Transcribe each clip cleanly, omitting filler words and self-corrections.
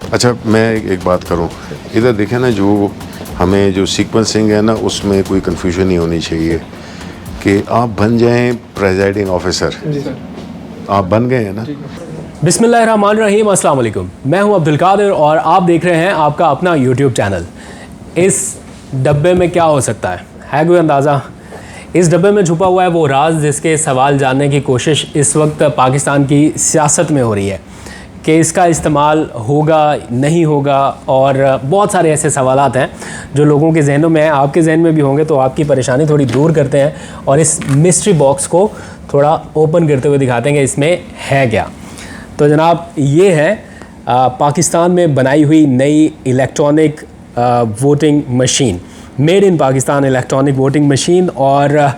अच्छा, मैं एक बात करूं, इधर देखें ना, जो हमें जो सीक्वेंसिंग है ना, उसमें कोई कन्फ्यूजन नहीं होनी चाहिए कि आप बन जाएं प्रेजाइडिंग ऑफिसर। जी सर। आप बन गए हैं ना। बिस्मिल्लाहिर्रहमानिर्रहीम, अस्सलाम वालेकुम। मैं हूं अब्दुल कादिर और आप देख रहे हैं आपका अपना यूट्यूब चैनल। इस डब्बे में क्या हो सकता है कोई अंदाज़ा? इस डब्बे में छुपा हुआ है वो राज जिसके सवाल जानने की कोशिश इस वक्त पाकिस्तान की सियासत में हो रही है कि इसका इस्तेमाल होगा नहीं होगा, और बहुत सारे ऐसे सवालात हैं जो लोगों के जहनों में हैं, आपके जहन में भी होंगे। तो आपकी परेशानी थोड़ी दूर करते हैं और इस मिस्ट्री बॉक्स को थोड़ा ओपन करते हुए दिखाते हैं कि इसमें है क्या। तो जनाब, ये है पाकिस्तान में बनाई हुई नई electronic voting machine, made in Pakistan electronic voting machine, और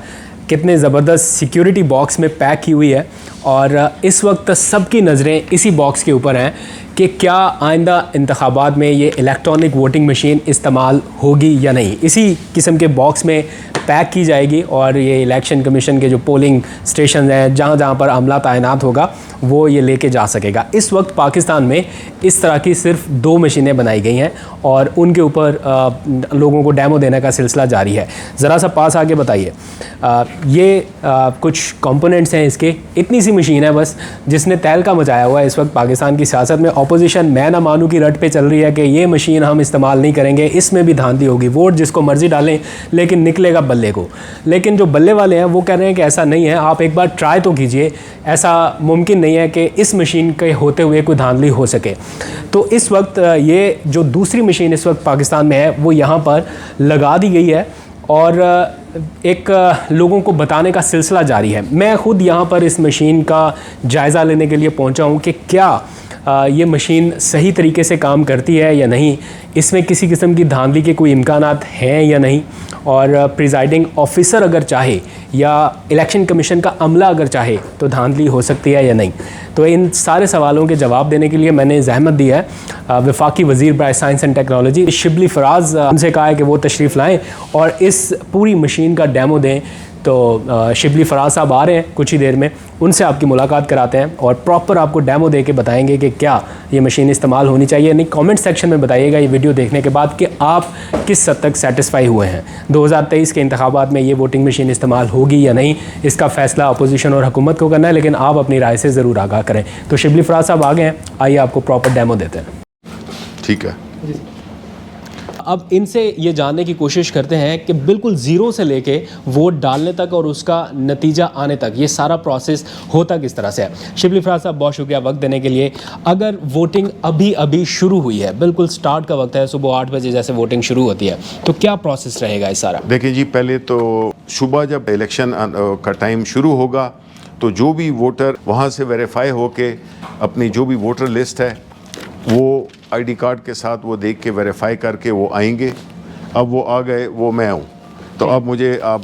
कितने ज़बरदस्त सिक्योरिटी बॉक्स में पैक की हुई है। और इस वक्त सबकी नज़रें इसी बॉक्स के ऊपर हैं कि क्या आइंदा इंतखाबात में ये इलेक्ट्रॉनिक वोटिंग मशीन इस्तेमाल होगी या नहीं। इसी किस्म के बॉक्स में पैक की जाएगी और ये इलेक्शन कमीशन के जो पोलिंग स्टेशन हैं, जहाँ जहाँ पर अमला तैनात होगा, वो ये लेके जा सकेगा। इस वक्त पाकिस्तान में इस तरह की सिर्फ 2 मशीनें बनाई गई हैं और उनके ऊपर लोगों को डेमो देने का सिलसिला जारी है। ज़रा सा पास आके बताइए, ये कुछ कंपोनेंट्स हैं इसके। इतनी सी मशीन है बस, जिसने तहलका मचाया हुआ है इस वक्त पाकिस्तान की सियासत में। अपोजिशन मैं ना मानूँ की रट पे चल रही है कि ये मशीन हम इस्तेमाल नहीं करेंगे, इसमें भी धांधली होगी, वोट जिसको मर्जी डालें लेकिन निकलेगा बल्ले को। लेकिन जो बल्ले वाले हैं वो कह रहे हैं कि ऐसा नहीं है, आप एक बार ट्राई तो कीजिए, ऐसा मुमकिन नहीं है कि इस मशीन के होते हुए कोई धांधली हो सके। तो इस वक्त ये जो दूसरी मशीन इस वक्त पाकिस्तान में है वो यहाँ पर लगा दी गई है और एक लोगों को बताने का सिलसिला जारी है। मैं ख़ुद यहाँ पर इस मशीन का जायज़ा लेने के लिए पहुँचा हूँ कि क्या ये मशीन सही तरीके से काम करती है या नहीं, इसमें किसी किस्म की धांधली के कोई इम्कानात हैं या नहीं, और प्रिजाइडिंग ऑफिसर अगर चाहे या इलेक्शन कमीशन का अमला अगर चाहे तो धांधली हो सकती है या नहीं। तो इन सारे सवालों के जवाब देने के लिए मैंने ज़हमत दी है वफाकी वज़ीर बराए science and technology Shibli Faraz, उनसे कहा है कि वो तशरीफ़ लाएँ और इस पूरी मशीन का डेमो दें। तो शिबली फराज साहब आ रहे हैं कुछ ही देर में, उनसे आपकी मुलाकात कराते हैं और प्रॉपर आपको डेमो दे के बताएंगे कि क्या ये मशीन इस्तेमाल होनी चाहिए नहीं। कमेंट सेक्शन में बताइएगा ये वीडियो देखने के बाद कि आप किस हद तक सेटिस्फाई हुए हैं। 2023 के इंतखाबात में ये वोटिंग मशीन इस्तेमाल होगी या नहीं, इसका फ़ैसला अपोजिशन और हुकूमत को करना है, लेकिन आप अपनी राय से ज़रूर आगाह करें। तो शिबली फराज साहब आ गए हैं, आइए आपको प्रॉपर डेमो देते हैं। ठीक है। अब इनसे ये जानने की कोशिश करते हैं कि बिल्कुल ज़ीरो से लेके वोट डालने तक और उसका नतीजा आने तक ये सारा प्रोसेस होता किस तरह से है। शिबली फराज साहब, बहुत शुक्रिया वक्त देने के लिए। अगर वोटिंग अभी शुरू हुई है, बिल्कुल स्टार्ट का वक्त है, सुबह 8 बजे जैसे वोटिंग शुरू होती है, तो क्या प्रोसेस रहेगा इस सारा? देखिए जी, पहले तो सुबह जब इलेक्शन का टाइम शुरू होगा तो जो भी वोटर वहाँ से वेरीफाई होके अपनी जो भी वोटर लिस्ट है वो आईडी कार्ड के साथ वो देख के वेरीफाई करके वो आएंगे। अब वो आ गए, वो मैं हूँ। तो अब मुझे आप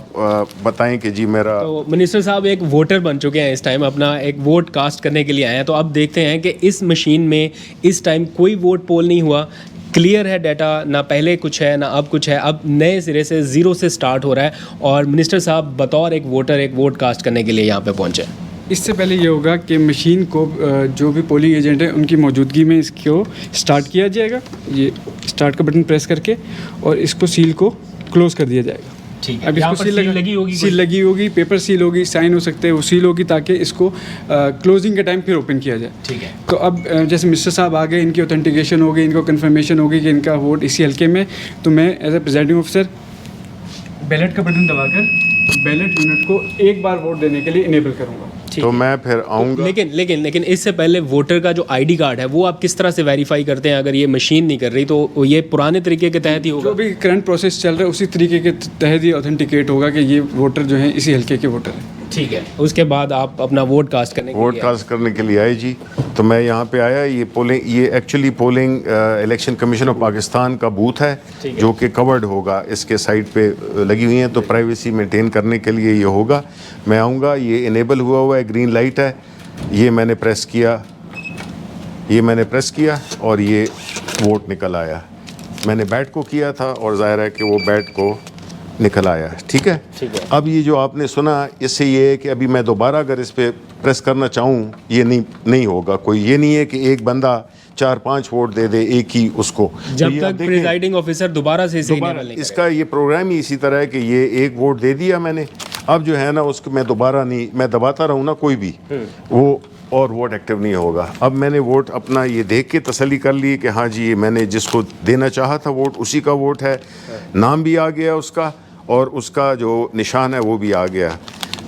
बताएं कि जी मेरा। तो मिनिस्टर साहब एक वोटर बन चुके हैं, इस टाइम अपना एक वोट कास्ट करने के लिए आए हैं। तो अब देखते हैं कि इस मशीन में इस टाइम कोई वोट पोल नहीं हुआ, क्लियर है डाटा, ना पहले कुछ है ना अब कुछ है, अब नए सिरे से ज़ीरो से स्टार्ट हो रहा है और मिनिस्टर साहब बतौर एक वोटर एक वोट कास्ट करने के लिए यहाँ पे पहुँचे। इससे पहले ये होगा कि मशीन को जो भी पोलिंग एजेंट है उनकी मौजूदगी में इसको स्टार्ट किया जाएगा, ये स्टार्ट का बटन प्रेस करके, और इसको सील को क्लोज़ कर दिया जाएगा। ठीक है। अब इसको सील लगी होगी, पेपर सील होगी, साइन हो सकते हैं, वो सील होगी ताकि इसको क्लोजिंग के टाइम फिर ओपन किया जाए। ठीक है। तो अब जैसे मिस्टर साहब आ गए, इनकी ऑथेंटिकेशन होगी, इनको कन्फर्मेशन होगी कि इनका वोट इसी हल्के में, तो मैं as a presiding officer ballot का बटन दबाकर बैलेट यूनिट को एक बार वोट देने के लिए इनेबल करूँगा। तो मैं फिर आऊँगा। लेकिन इससे पहले वोटर का जो आईडी कार्ड है वो आप किस तरह से वेरीफाई करते हैं? अगर ये मशीन नहीं कर रही तो ये पुराने तरीके के तहत ही होगा? जो भी करंट प्रोसेस चल रहा है उसी तरीके के तहत ही ऑथेंटिकेट होगा कि ये वोटर जो है इसी हल्के के वोटर हैं। ठीक है। उसके बाद आप अपना वोट कास्ट करने के लिए आए जी। तो मैं यहाँ पे आया, ये actually polling election commission of Pakistan का बूथ है जो कि कवर्ड होगा, इसके साइड पे लगी हुई हैं, तो प्राइवेसी मेंटेन करने के लिए ये होगा। मैं आऊँगा, ये इनेबल हुआ है, ग्रीन लाइट है, ये मैंने प्रेस किया और ये वोट निकल आया। मैंने बैट को किया था और जाहिर है कि वो बैट को निकल आया। ठीक है। अब ये जो आपने सुना, इससे ये है कि अभी मैं दोबारा अगर इस पर प्रेस करना चाहूँ ये नहीं होगा। कोई ये नहीं है कि एक बंदा 4-5 वोट दे दे एक ही उसको। तो जब ये आप तक देखें, प्रिजाइडिंग ऑफिसर दोबारा से इसे दोबारा इनेबल नहीं इसका ये प्रोग्राम ही इसी तरह है कि ये एक वोट दे दिया मैंने, अब जो है ना उसको मैं दोबारा नहीं, मैं दबाता रहूँ ना कोई भी, वो और वोट एक्टिव नहीं होगा। अब मैंने वोट अपना ये देख के तसल्ली कर ली कि हाँ जी ये मैंने जिसको देना चाहा था वोट उसी का वोट है, नाम भी आ गया उसका और उसका जो निशान है वो भी आ गया।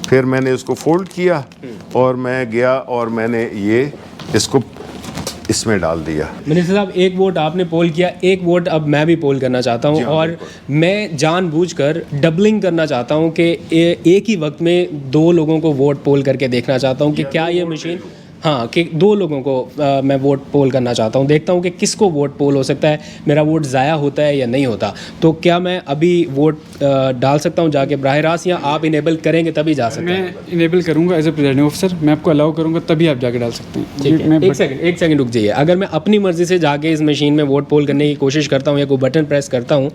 फिर मैंने उसको फोल्ड किया और मैं गया और मैंने ये इसको इसमें डाल दिया। मिनिस्टर साहब, एक वोट आपने पोल किया, एक वोट अब मैं भी पोल करना चाहता हूं जी हाँ, और मैं जानबूझकर डबलिंग करना चाहता हूं कि एक ही वक्त में 2 लोगों को वोट पोल करके देखना चाहता हूं कि क्या ये मशीन, हाँ, कि 2 लोगों को मैं वोट पोल करना चाहता हूं, देखता हूं कि किसको वोट पोल हो सकता है, मेरा वोट ज़ाया होता है या नहीं होता। तो क्या मैं अभी वोट डाल सकता हूं जाके बराह रास्त, या आप इनेबल करेंगे तभी जा सकते हैं? मैं इनेबल करूंगा एज ए प्रेसिडेंट ऑफिसर, मैं आपको अलाउ करूंगा तभी आप जाके डाल सकते हैं। ठीक है, मैं एक सेकंड रुक जाइए। अगर मैं अपनी मर्ज़ी से जाके इस मशीन में वोट पोल करने की कोशिश करता हूँ या कोई बटन प्रेस करता हूँ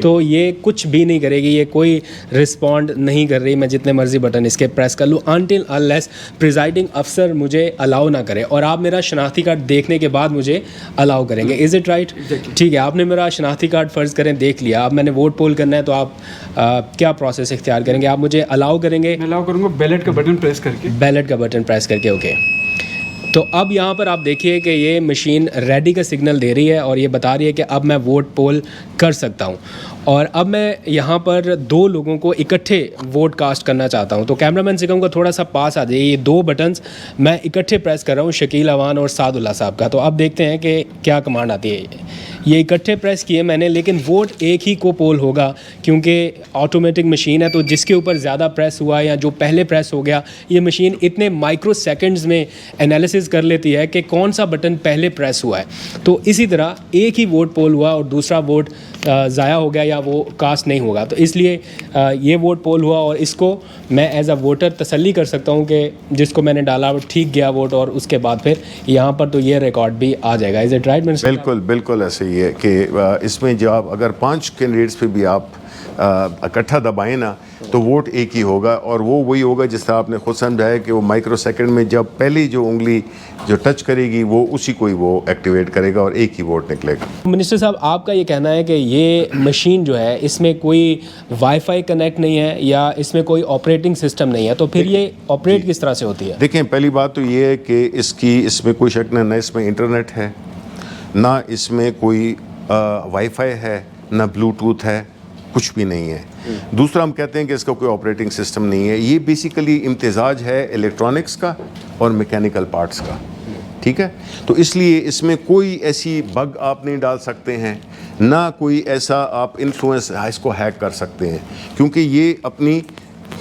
तो ये कुछ भी नहीं करेगी, ये कोई रिस्पॉन्ड नहीं कर रही, मैं जितने मर्जी बटन इसके प्रेस कर लूँ, अनटिल अनलेस प्रिजाइडिंग अफसर मुझे अलाउ ना करे और आप मेरा शनाख्ती कार्ड देखने के बाद मुझे अलाउ करेंगे। Is it right? ठीक है, आपने मेरा शनाख्ती कार्ड फ़र्ज़ करें देख लिया, अब मैंने वोट पोल करना है तो आप क्या प्रोसेस इख्तियार करेंगे? आप मुझे अलाउ करेंगे? मैं अलाउ करूंगा बैलेट का बटन प्रेस करके। बैलेट का बटन प्रेस करके, ओके। तो अब यहाँ पर आप देखिए कि ये मशीन रेडी का सिग्नल दे रही है और ये बता रही है कि अब मैं वोट पोल कर सकता हूँ। और अब मैं यहाँ पर 2 लोगों को इकट्ठे वोट कास्ट करना चाहता हूँ। तो कैमरामैन से कहूँगा थोड़ा सा पास आ जाइए, ये 2 बटन्स मैं इकट्ठे प्रेस कर रहा हूँ, शकील अवान और सादुल्ला साहब का। तो अब देखते हैं कि क्या कमांड आती है। ये इकट्ठे प्रेस किए मैंने, लेकिन वोट एक ही को पोल होगा क्योंकि ऑटोमेटिक मशीन है। तो जिसके ऊपर ज़्यादा प्रेस हुआ या जो पहले प्रेस हो गया, ये मशीन इतने माइक्रो सेकंड्स में एनालिसिस कर लेती है कि कौन सा बटन पहले प्रेस हुआ है। तो इसी तरह एक ही वोट पोल हुआ और दूसरा वोट ज़ाया हो गया या वो कास्ट नहीं होगा। तो इसलिए ये वोट पोल हुआ और इसको मैं एज अ वोटर तसल्ली कर सकता हूँ कि जिसको मैंने डाला वो ठीक गया वोट, और उसके बाद फिर यहाँ पर तो ये रिकॉर्ड भी आ जाएगा। Is it right? बिल्कुल बिल्कुल ऐसे ही है कि इसमें जो आप अगर 5 कैंडिडेट्स पे भी आप इकट्ठा दबाएं ना तो वोट एक ही होगा और वो वही होगा जिस तरह आपने खुद समझाया कि वो माइक्रो सेकंड में जब पहली जो उंगली जो टच करेगी वो उसी को ही वो एक्टिवेट करेगा और एक ही वोट निकलेगा। मिनिस्टर साहब, आपका ये कहना है कि ये मशीन जो है इसमें कोई वाईफाई कनेक्ट नहीं है या इसमें कोई ऑपरेटिंग सिस्टम नहीं है, तो फिर ये ऑपरेट किस तरह से होती है? देखें, पहली बात तो ये है कि इसमें कोई शक नहीं, ना इसमें इंटरनेट है, ना इसमें कोई वाईफाई है, ना ब्लूटूथ है, कुछ भी नहीं है। दूसरा, हम कहते हैं कि इसका कोई ऑपरेटिंग सिस्टम नहीं है। ये बेसिकली इम्तिजाज है इलेक्ट्रॉनिक्स का और मैकेनिकल पार्ट्स का, ठीक है। तो इसलिए इसमें कोई ऐसी बग आप नहीं डाल सकते हैं, ना कोई ऐसा आप इन्फ्लुएंस इसको हैक कर सकते हैं, क्योंकि ये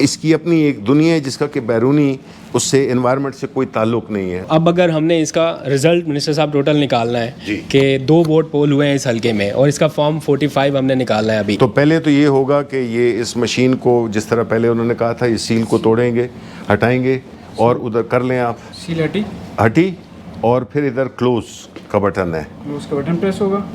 इसकी अपनी एक दुनिया है जिसका कि बैरूनी उससे एनवायरनमेंट से कोई ताल्लुक नहीं है। अब अगर हमने इसका रिजल्ट मिनिस्टर साहब टोटल निकालना है कि 2 वोट पोल हुए हैं इस हल्के में और इसका फॉर्म 45 हमने निकालना है अभी, तो पहले तो ये होगा कि ये इस मशीन को जिस तरह पहले उन्होंने कहा था, इस सील को तोड़ेंगे, हटाएंगे और उधर कर लें आप सील हटी और फिर इधर क्लोज का बटन है, क्लोज का बटन प्रेस होगा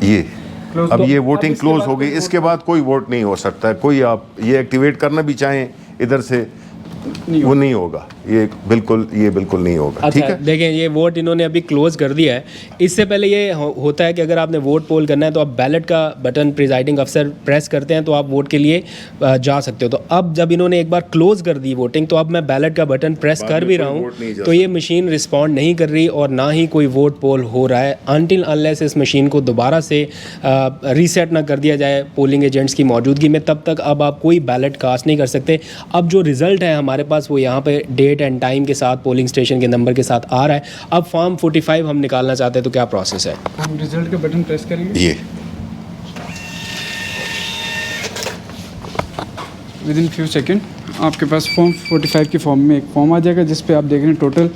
ये Close अब तो ये अब वोटिंग इसके क्लोज बाद हो गई। कोई इसके बाद कोई वोट नहीं हो सकता है, कोई आप ये एक्टिवेट करना भी चाहें इधर से वो नहीं होगा, ये बिल्कुल नहीं होगा। ठीक अच्छा, है, देखें ये वोट इन्होंने अभी क्लोज कर दिया है। इससे पहले ये होता है कि अगर आपने वोट पोल करना है तो आप बैलेट का बटन प्रिजाइडिंग अफसर प्रेस करते हैं तो आप वोट के लिए जा सकते हो। तो अब जब इन्होंने एक बार क्लोज कर दी वोटिंग, तो अब मैं बैलेट का बटन प्रेस कर भी रहा हूँ तो ये मशीन रिस्पॉन्ड नहीं कर रही और ना ही कोई वोट पोल हो रहा है, अनटिल अनलेस इस मशीन को दोबारा से रीसेट ना कर दिया जाए पोलिंग एजेंट्स की मौजूदगी में। तब तक अब आप कोई बैलेट कास्ट नहीं कर सकते। अब जो रिज़ल्ट है हमारे पास वो यहाँ पे डेट एंड टाइम के साथ पोलिंग स्टेशन के नंबर के साथ आ रहा है। अब फॉर्म 45 हम निकालना चाहते हैं तो क्या प्रोसेस है? हम रिजल्ट का बटन प्रेस करेंगे, ये विद इन फ्यू सेकेंड आपके पास फॉर्म 45 के फॉर्म में एक फॉर्म आ जाएगा जिस पे आप देख रहे हैं टोटल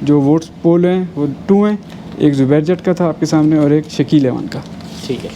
जो वोट्स पोल हैं वो 2 हैं। एक ज़ुबैर जट का था आपके सामने और एक शकील अवान का। ठीक है,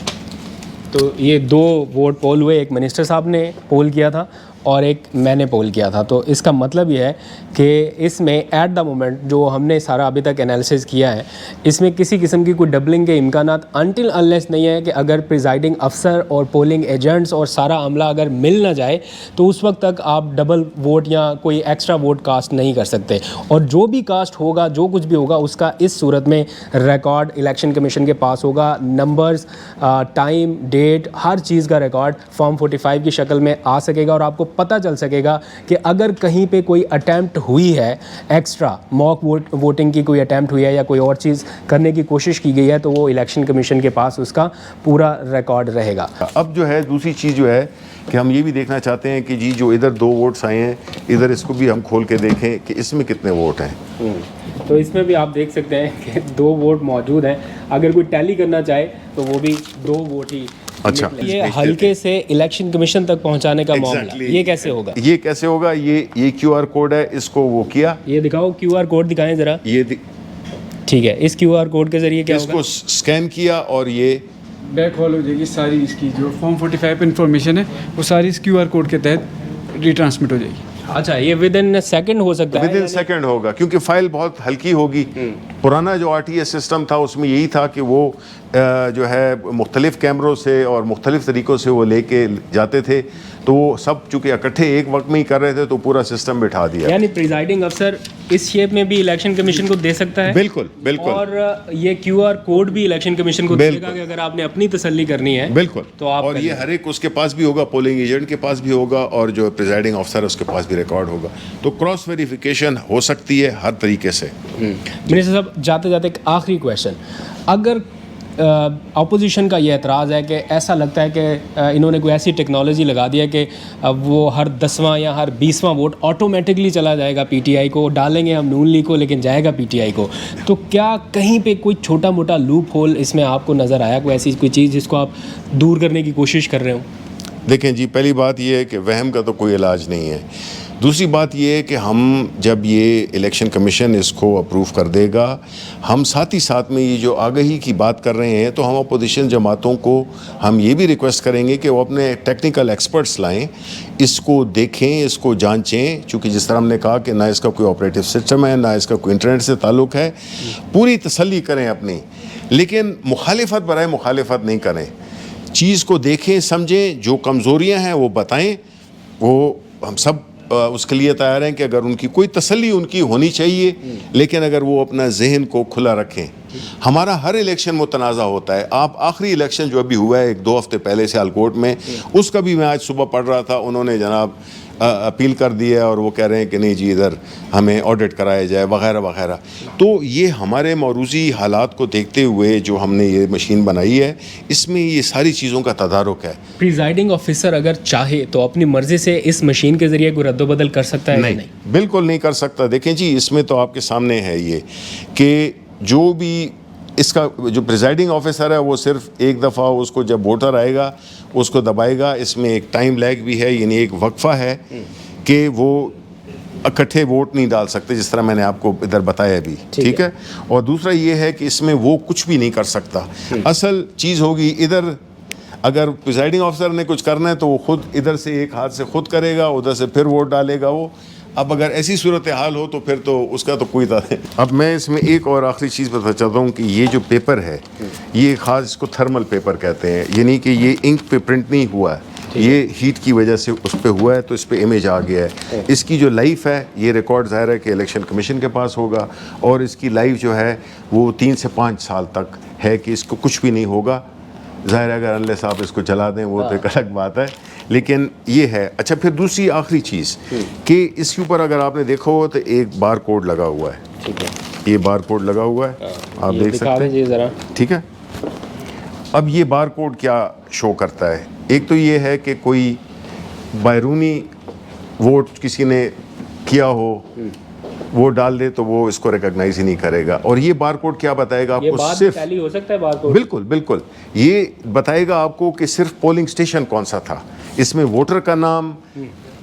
तो ये 2 वोट पोल हुए, एक मिनिस्टर साहब ने पोल किया था और एक मैंने पोल किया था। तो इसका मतलब ये है कि इसमें एट द मोमेंट जो हमने सारा अभी तक एनालिसिस किया है, इसमें किसी किस्म की कोई डबलिंग के इम्कानात अनटिल अनलेस नहीं है कि अगर प्रिजाइडिंग अफसर और पोलिंग एजेंट्स और सारा अमला अगर मिल ना जाए तो उस वक्त तक आप डबल वोट या कोई एक्स्ट्रा वोट कास्ट नहीं कर सकते। और जो भी कास्ट होगा, जो कुछ भी होगा, उसका इस सूरत में रिकॉर्ड इलेक्शन कमीशन के पास होगा। नंबर्स, टाइम, डेट, हर चीज़ का रिकॉर्ड फॉर्म 45 की शक्ल में आ सकेगा और आपको पता चल सकेगा कि अगर कहीं पे कोई अटैम्प्ट हुई है, एक्स्ट्रा मॉक वोटिंग की कोई अटैम्प्ट हुई है या कोई और चीज़ करने की कोशिश की गई है, तो वो इलेक्शन कमीशन के पास उसका पूरा रिकॉर्ड रहेगा। अब जो है दूसरी चीज़ जो है कि हम ये भी देखना चाहते हैं कि जी जो इधर 2 वोट्स आए हैं, इधर इसको भी हम खोल के देखें कि इसमें कितने वोट हैं। तो इसमें भी आप देख सकते हैं कि 2 वोट मौजूद हैं। अगर कोई टैली करना चाहे तो वो भी 2 वोट ही। अच्छा, ये हल्के से इलेक्शन कमीशन तक पहुंचाने का मामला, ये कैसे होगा? ये कैसे होगा? ये QR कोड है, इसको वो किया। ये दिखाओ, QR कोड दिखाएं ज़रा। ठीक है, इस QR कोड के ज़रिए क्या होगा? इसको स्कैन किया और ये बैक हॉल हो जाएगी सारी, इसकी जो फॉर्म 45 इंफॉर्मेशन है वो सारी इस QR कोड के तहत रिट्रांसमिट हो जाएगी। अच्छा, ये विद इन सेकंड हो सकता है? विद इन सेकंड होगा, क्योंकि फाइल बहुत हल्की होगी। पुराना जो RTS सिस्टम था उसमें यही था कि वो जो है मुख्तलिफ कैमरों से और मुख्तलिफ तरीक़ों से वो लेके जाते थे, तो वो सब चूँकि इकट्ठे एक वक्त में ही कर रहे थे तो पूरा सिस्टम बिठा दिया। यानी प्रिजाइडिंग अफसर इस शेप में भी इलेक्शन कमीशन को दे सकता है? बिल्कुल बिल्कुल। और ये QR कोड भी इलेक्शन कमीशन को देगा कि अगर आपने अपनी तसल्ली करनी है बिल्कुल तो आप, और ये हर एक उसके पास भी होगा, पोलिंग एजेंट के पास भी होगा और जो प्रिजाइडिंग अफसर है उसके पास भी रिकॉर्ड होगा। तो क्रॉस वेरिफिकेशन हो सकती है हर तरीके से। मिनिस्टर साहब, जाते जाते एक आखिरी क्वेश्चन, अगर अपोजिशन का ये एतराज़ है कि ऐसा लगता है कि इन्होंने कोई ऐसी टेक्नोलॉजी लगा दी है कि वो हर 10वां या हर 20वां वोट ऑटोमेटिकली चला जाएगा PTI को, डालेंगे हम नून लीग को लेकिन जाएगा PTI को, तो क्या कहीं पे कोई छोटा मोटा लूप होल इसमें आपको नज़र आया, कोई ऐसी कोई चीज़ जिसको आप दूर करने की कोशिश कर रहे हो? देखें जी, पहली बात ये है कि वहम का तो कोई इलाज नहीं है। दूसरी बात ये है कि हम जब ये इलेक्शन कमीशन इसको अप्रूव कर देगा, हम साथ ही साथ में ये जो आगाही की बात कर रहे हैं, तो हम अपोजिशन जमातों को हम ये भी रिक्वेस्ट करेंगे कि वो अपने टेक्निकल एक्सपर्ट्स लाएं, इसको देखें, इसको जांचें, चूँकि जिस तरह हमने कहा कि ना इसका कोई ऑपरेटिव सिस्टम है, ना इसका कोई इंटरनेट से ताल्लुक़ है, पूरी तसल्ली करें अपनी, लेकिन मुखालिफत बराए मुखालिफत नहीं करें। चीज़ को देखें, समझें, जो कमज़ोरियाँ हैं वो बताएं, वो हम सब उसके लिए तैयार हैं कि अगर उनकी कोई तसल्ली उनकी होनी चाहिए, लेकिन अगर वो अपना जहन को खुला रखें। हमारा हर इलेक्शन मुतनाज़ा होता है। आप आखिरी इलेक्शन जो अभी हुआ है 1-2 हफ्ते पहले सियालकोट में, उसका भी मैं आज सुबह पढ़ रहा था, उन्होंने जनाब अपील कर दी है और वो कह रहे हैं कि नहीं जी इधर हमें ऑडिट कराया जाए वगैरह वगैरह। तो ये हमारे मौरूज़ी हालात को देखते हुए जो हमने ये मशीन बनाई है, इसमें ये सारी चीज़ों का तदारुक है। प्रिजाइडिंग ऑफिसर अगर चाहे तो अपनी मर्ज़ी से इस मशीन के ज़रिए कोई रद्दोबदल कर सकता है? नहीं, बिल्कुल नहीं कर सकता। देखें जी, इसमें तो आपके सामने है ये कि जो भी इसका जो प्रिजाइडिंग ऑफिसर है वो सिर्फ एक दफ़ा उसको जब वोटर आएगा उसको दबाएगा। इसमें एक टाइम लैग भी है, यानी एक वक्फा है कि वो इकट्ठे वोट नहीं डाल सकते, जिस तरह मैंने आपको इधर बताया भी, ठीक है। और दूसरा ये है कि इसमें वो कुछ भी नहीं कर सकता। असल चीज़ होगी इधर, अगर प्रिजाइडिंग ऑफिसर ने कुछ करना है तो वो खुद इधर से एक हाथ से खुद करेगा, उधर से फिर वोट डालेगा वो। अब अगर ऐसी सूरत हाल हो तो फिर तो उसका तो कोई अब मैं इसमें एक और आखिरी चीज़ बताना चाहता हूँ कि ये जो पेपर है, ये ख़ास इसको थर्मल पेपर कहते हैं, यानी कि ये इंक पे प्रिंट नहीं हुआ है, ये हीट की वजह से उस पर हुआ है, तो इस पर इमेज आ गया है। इसकी जो लाइफ है, ये रिकॉर्ड ज़ाहिर है कि इलेक्शन कमीशन के पास होगा, और इसकी लाइफ जो है वो 3 से 5 साल तक है कि इसको कुछ भी नहीं होगा। ज़ाहिर है अगर अल्लाह साहब इसको जला दें वो तो एक अलग बात है, लेकिन ये है। अच्छा, फिर दूसरी आखिरी चीज़ कि इसके ऊपर अगर आपने देखा हो तो एक बार कोड लगा हुआ है, ठीक है, ये बार कोड लगा हुआ है, आप देख सकते हैं ज़रा, ठीक है। अब ये बार कोड क्या शो करता है? एक तो ये है कि कोई बैरूनी वोट किसी ने किया हो, वो डाल दे तो वो इसको रिकॉग्नाइज ही नहीं करेगा। और ये बार कोड क्या बताएगा आपको? सिर्फ टैली हो सकता है बार कोड, बिल्कुल बिल्कुल, ये बताएगा आपको कि सिर्फ पोलिंग स्टेशन कौन सा था। इसमें वोटर का नाम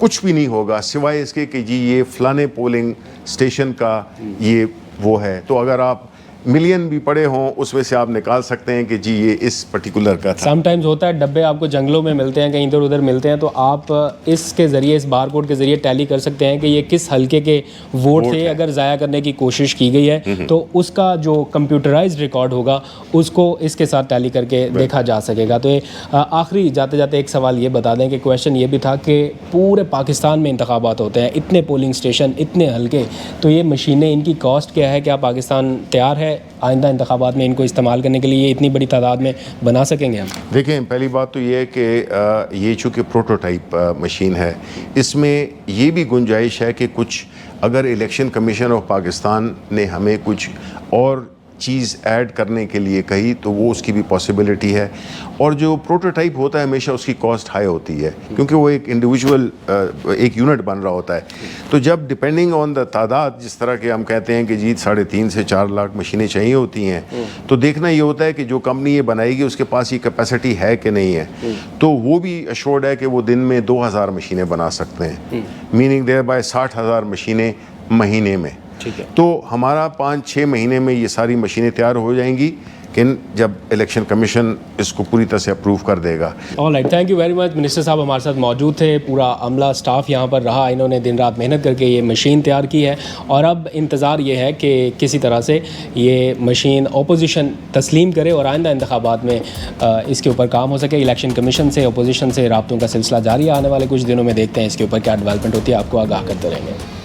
कुछ भी नहीं होगा सिवाय इसके कि जी ये फलाने पोलिंग स्टेशन का ये वो है। तो अगर आप मिलियन भी पड़े हों उसमें से आप निकाल सकते हैं कि जी ये इस पर्टिकुलर का था। समटाइम्स होता है डब्बे आपको जंगलों में मिलते हैं, कहीं इधर उधर मिलते हैं, तो आप इसके ज़रिए, इस बार कोड के ज़रिए टैली कर सकते हैं कि ये किस हल्के के वोट थे। अगर ज़ाया करने की कोशिश की गई है तो उसका जो कंप्यूटराइज्ड रिकॉर्ड होगा उसको इसके साथ टैली करके देखा जा सकेगा। तो आखिरी जाते जाते एक सवाल ये बता दें कि क्वेश्चन ये भी था कि पूरे पाकिस्तान में इंतखाबात होते हैं, इतने पोलिंग स्टेशन, इतने हल्के, तो ये मशीनें, इनकी कॉस्ट क्या है? क्या पाकिस्तान तैयार है आइंदा इंतखाबात में इनको इस्तेमाल करने के लिए? ये इतनी बड़ी तादाद में बना सकेंगे हम? देखें, पहली बात तो ये है कि ये चूँकि प्रोटोटाइप मशीन है, इसमें ये भी गुंजाइश है कि कुछ अगर इलेक्शन कमीशन ऑफ पाकिस्तान ने हमें कुछ और चीज़ ऐड करने के लिए कही तो वो उसकी भी पॉसिबिलिटी है। और जो प्रोटोटाइप होता है हमेशा उसकी कॉस्ट हाई होती है क्योंकि वो एक इंडिविजुअल एक यूनिट बन रहा होता है। तो जब डिपेंडिंग ऑन द तादाद, जिस तरह के हम कहते हैं कि जी 3.5 से 4 लाख मशीनें चाहिए होती हैं, तो देखना ये होता है कि जो कंपनी ये बनाएगी उसके पास ये कैपेसिटी है कि नहीं है। तो वो भी अश्योर्ड है कि वो दिन में 2000 मशीनें बना सकते हैं, मीनिंग देयर बाय 60,000 मशीनें महीने में। ठीक है। तो हमारा 5-6 महीने में ये सारी मशीनें तैयार हो जाएंगी कि जब इलेक्शन कमीशन इसको पूरी तरह से अप्रूव कर देगा। Alright, thank you very much. Minister साहब हमारे साथ मौजूद थे, पूरा अमला स्टाफ यहाँ पर रहा, इन्होंने दिन रात मेहनत करके ये मशीन तैयार की है और अब इंतज़ार ये है कि किसी तरह से ये मशीन अपोजिशन तस्लीम करे और आइंदा इंतखाबात में इसके ऊपर काम हो सके। इलेक्शन कमीशन से, अपोजिशन से रब्तों का सिलसिला जारी है, आने वाले कुछ दिनों में देखते हैं इसके ऊपर क्या डेवलपमेंट होती है, आपको आगाह करते रहेंगे।